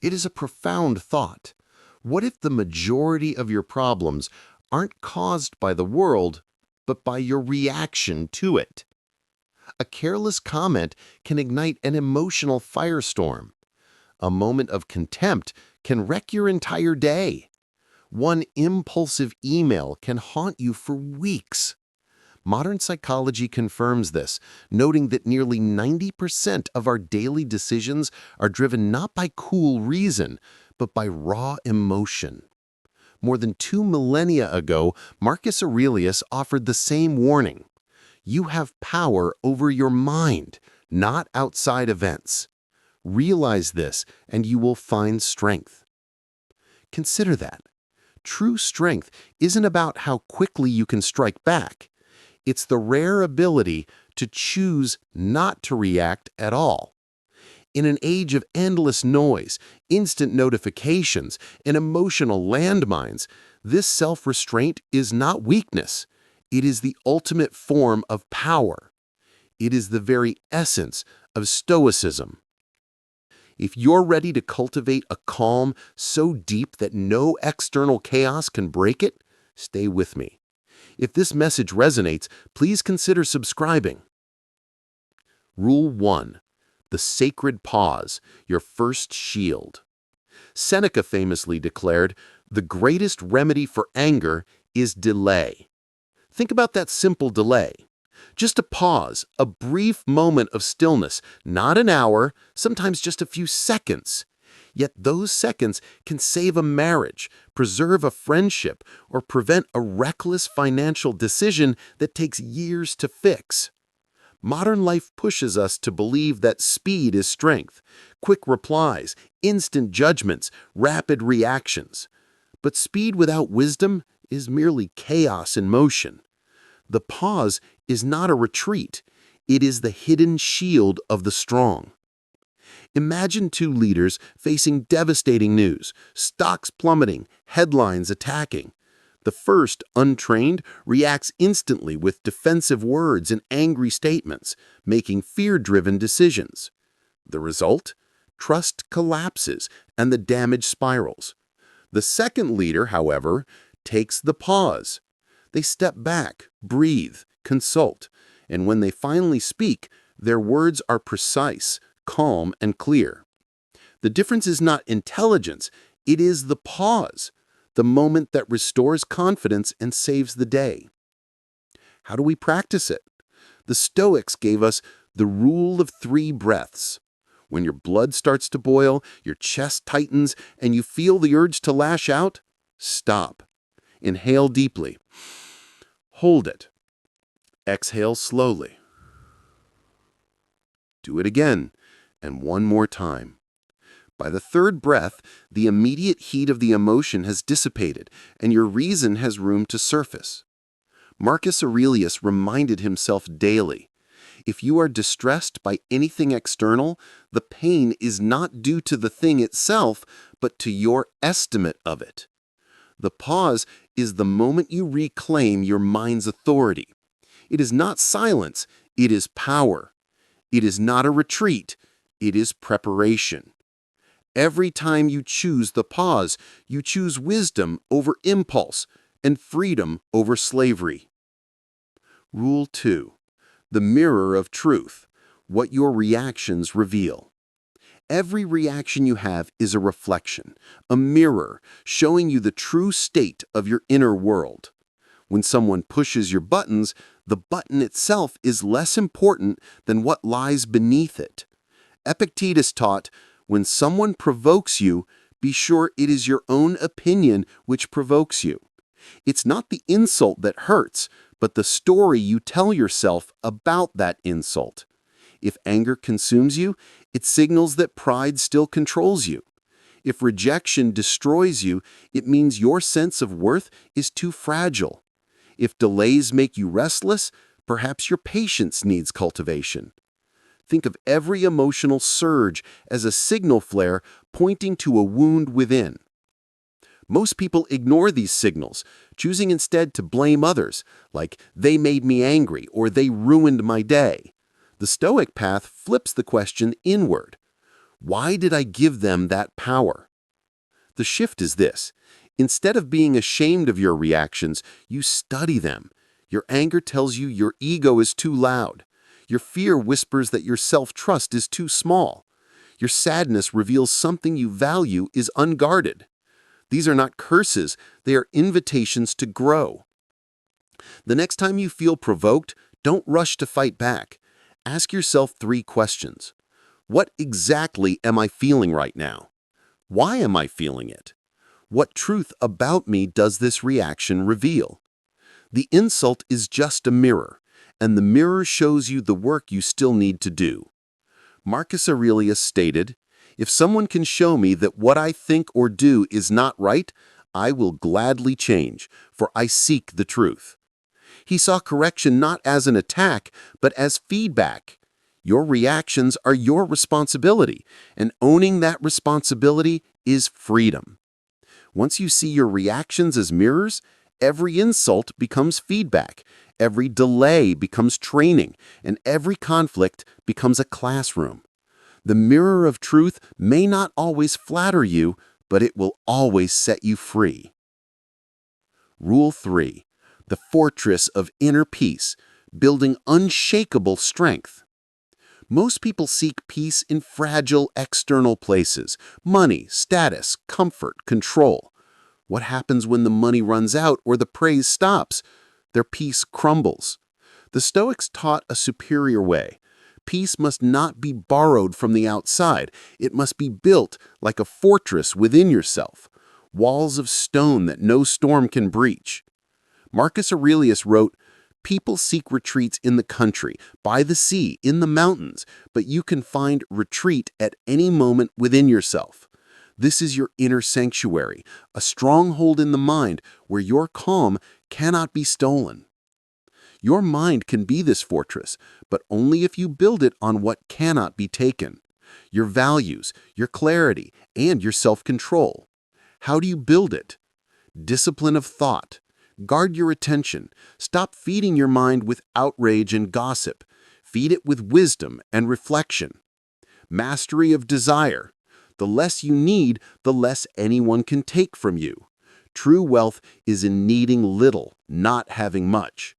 It is a profound thought. What if the majority of your problems aren't caused by the world, but by your reaction to it? A careless comment can ignite an emotional firestorm. A moment of contempt can wreck your entire day. One impulsive email can haunt you for weeks. Modern psychology confirms this, noting that nearly 90% of our daily decisions are driven not by cool reason, but by raw emotion. More than 2 millennia ago, Marcus Aurelius offered the same warning. You have power over your mind, not outside events. Realize this, and you will find strength. Consider that. True strength isn't about how quickly you can strike back. It's the rare ability to choose not to react at all. In an age of endless noise, instant notifications, and emotional landmines, this self-restraint is not weakness. It is the ultimate form of power. It is the very essence of Stoicism. If you're ready to cultivate a calm so deep that no external chaos can break it, stay with me. If this message resonates, please consider subscribing. Rule 1. The sacred pause, your first shield. Seneca famously declared, "The greatest remedy for anger is delay." Think about that simple delay. Just a pause, a brief moment of stillness, not an hour, sometimes just a few seconds. Yet those seconds can save a marriage, preserve a friendship, or prevent a reckless financial decision that takes years to fix. Modern life pushes us to believe that speed is strength, quick replies, instant judgments, rapid reactions. But speed without wisdom is merely chaos in motion. The pause is not a retreat. It is the hidden shield of the strong. Imagine two leaders facing devastating news, stocks plummeting, headlines attacking. The first, untrained, reacts instantly with defensive words and angry statements, making fear-driven decisions. The result? Trust collapses and the damage spirals. The second leader, however, takes the pause. They step back, breathe, consult, and when they finally speak, their words are precise, calm, and clear. The difference is not intelligence, it is the pause, the moment that restores confidence and saves the day. How do we practice it? The Stoics gave us the rule of 3 breaths. When your blood starts to boil, your chest tightens, and you feel the urge to lash out, stop. Inhale deeply. Hold it. Exhale slowly. Do it again, and one more time. By the third breath, the immediate heat of the emotion has dissipated, and your reason has room to surface. Marcus Aurelius reminded himself daily, if you are distressed by anything external, the pain is not due to the thing itself, but to your estimate of it. The pause is the moment you reclaim your mind's authority. It is not silence, it is power. It is not a retreat, it is preparation. Every time you choose the pause, you choose wisdom over impulse and freedom over slavery. Rule 2. The mirror of truth, what your reactions reveal. Every reaction you have is a reflection, a mirror, showing you the true state of your inner world. When someone pushes your buttons, the button itself is less important than what lies beneath it. Epictetus taught, when someone provokes you, be sure it is your own opinion which provokes you. It's not the insult that hurts, but the story you tell yourself about that insult. If anger consumes you, it signals that pride still controls you. If rejection destroys you, it means your sense of worth is too fragile. If delays make you restless, perhaps your patience needs cultivation. Think of every emotional surge as a signal flare pointing to a wound within. Most people ignore these signals, choosing instead to blame others, like they made me angry or they ruined my day. The Stoic path flips the question inward. Why did I give them that power? The shift is this. Instead of being ashamed of your reactions, you study them. Your anger tells you your ego is too loud. Your fear whispers that your self-trust is too small. Your sadness reveals something you value is unguarded. These are not curses, they are invitations to grow. The next time you feel provoked, don't rush to fight back. Ask yourself 3 questions. What exactly am I feeling right now? Why am I feeling it? What truth about me does this reaction reveal? The insult is just a mirror, and the mirror shows you the work you still need to do. Marcus Aurelius stated, "If someone can show me that what I think or do is not right, I will gladly change, for I seek the truth." He saw correction not as an attack, but as feedback. Your reactions are your responsibility, and owning that responsibility is freedom. Once you see your reactions as mirrors, every insult becomes feedback, every delay becomes training, and every conflict becomes a classroom. The mirror of truth may not always flatter you, but it will always set you free. Rule 3. The fortress of inner peace, building unshakable strength. Most people seek peace in fragile external places: money, status, comfort, control. What happens when the money runs out or the praise stops? Their peace crumbles. The Stoics taught a superior way. Peace must not be borrowed from the outside. It must be built like a fortress within yourself, walls of stone that no storm can breach. Marcus Aurelius wrote, "People seek retreats in the country, by the sea, in the mountains, but you can find retreat at any moment within yourself. This is your inner sanctuary, a stronghold in the mind where your calm cannot be stolen." Your mind can be this fortress, but only if you build it on what cannot be taken: your values, your clarity, and your self-control. How do you build it? Discipline of thought. Guard your attention. Stop feeding your mind with outrage and gossip. Feed it with wisdom and reflection. Mastery of desire. The less you need, the less anyone can take from you. True wealth is in needing little, not having much.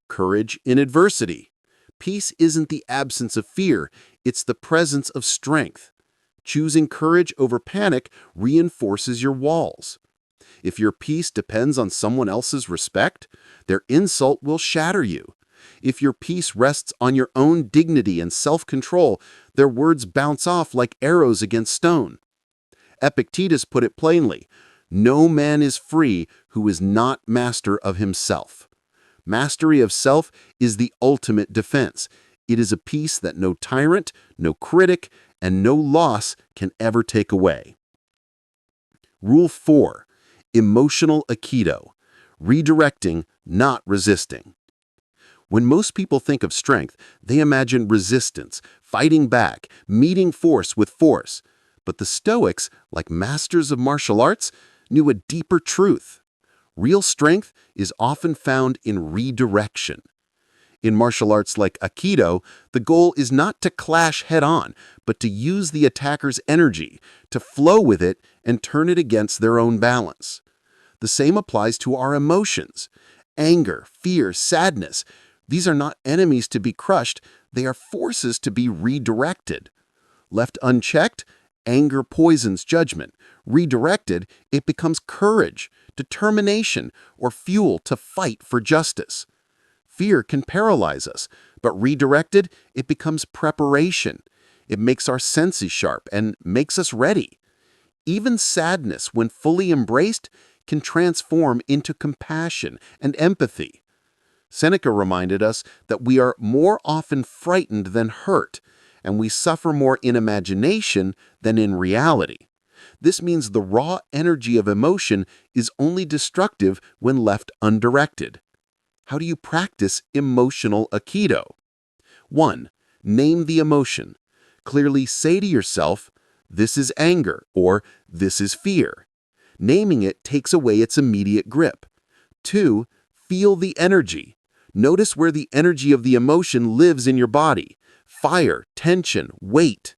Courage in adversity. Peace isn't the absence of fear, it's the presence of strength. Choosing courage over panic reinforces your walls. If your peace depends on someone else's respect, their insult will shatter you. If your peace rests on your own dignity and self-control, their words bounce off like arrows against stone. Epictetus put it plainly, "No man is free who is not master of himself." Mastery of self is the ultimate defense. It is a peace that no tyrant, no critic, and no loss can ever take away. Rule 4. Emotional Aikido. Redirecting, not resisting. When most people think of strength, they imagine resistance, fighting back, meeting force with force. But the Stoics, like masters of martial arts, knew a deeper truth. Real strength is often found in redirection. In martial arts like Aikido, the goal is not to clash head-on, but to use the attacker's energy, to flow with it and turn it against their own balance. The same applies to our emotions. Anger, fear, sadness. These are not enemies to be crushed, they are forces to be redirected. Left unchecked, anger poisons judgment. Redirected, it becomes courage, determination, or fuel to fight for justice. Fear can paralyze us, but redirected, it becomes preparation. It makes our senses sharp and makes us ready. Even sadness, when fully embraced, can transform into compassion and empathy. Seneca reminded us that we are more often frightened than hurt, and we suffer more in imagination than in reality. This means the raw energy of emotion is only destructive when left undirected. How do you practice emotional Aikido? 1. Name the emotion. Clearly say to yourself, "This is anger," or "This is fear." Naming it takes away its immediate grip. 2. Feel the energy. Notice where the energy of the emotion lives in your body: fire, tension, weight.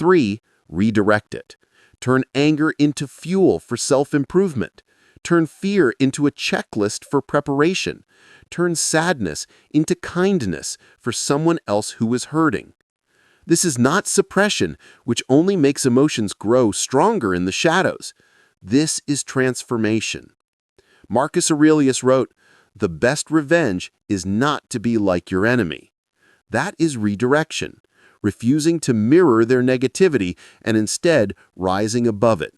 3. Redirect it. Turn anger into fuel for self-improvement. Turn fear into a checklist for preparation. Turn sadness into kindness for someone else who is hurting. This is not suppression, which only makes emotions grow stronger in the shadows. This is transformation. Marcus Aurelius wrote, "The best revenge is not to be like your enemy." That is redirection, refusing to mirror their negativity and instead rising above it.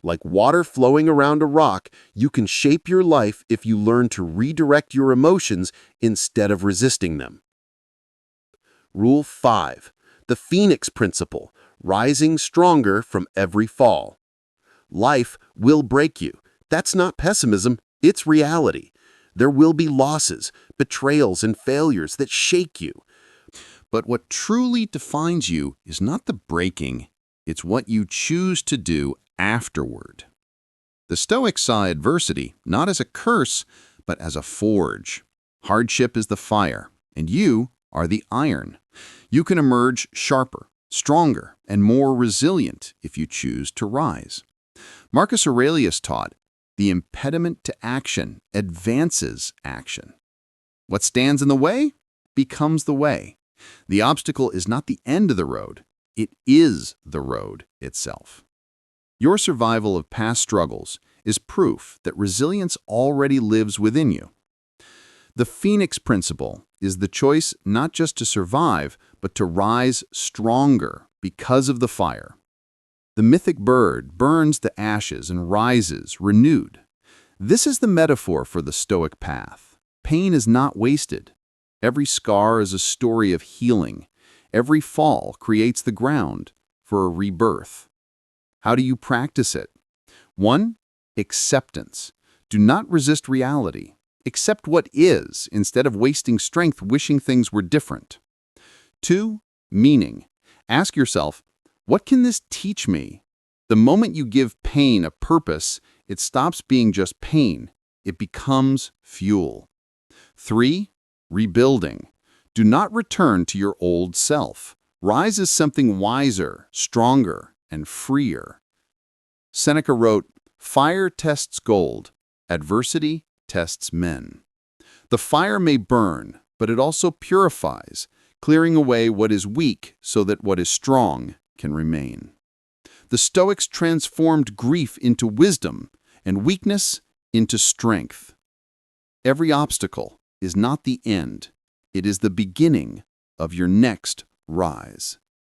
Like water flowing around a rock, you can shape your life if you learn to redirect your emotions instead of resisting them. Rule 5. The Phoenix Principle, rising stronger from every fall. Life will break you. That's not pessimism, it's reality. There will be losses, betrayals, and failures that shake you. But what truly defines you is not the breaking, it's what you choose to do afterward. The Stoics saw adversity not as a curse, but as a forge. Hardship is the fire, and you are the iron. You can emerge sharper, stronger, and more resilient if you choose to rise. Marcus Aurelius taught, "The impediment to action advances action." What stands in the way becomes the way. The obstacle is not the end of the road, it is the road itself. Your survival of past struggles is proof that resilience already lives within you. The Phoenix Principle is the choice not just to survive, but to rise stronger because of the fire. The mythic bird burns the ashes and rises renewed. This is the metaphor for the Stoic path. Pain is not wasted. Every scar is a story of healing. Every fall creates the ground for a rebirth. How do you practice it? 1. Acceptance. Do not resist reality. Accept what is instead of wasting strength wishing things were different. 2. Meaning. Ask yourself, what can this teach me? The moment you give pain a purpose, it stops being just pain. It becomes fuel. 3. Rebuilding. Do not return to your old self. Rise as something wiser, stronger, and freer. Seneca wrote, "Fire tests gold. Adversity tests men." The fire may burn, but it also purifies, clearing away what is weak so that what is strong can remain. The Stoics transformed grief into wisdom and weakness into strength. Every obstacle is not the end, it is the beginning of your next rise.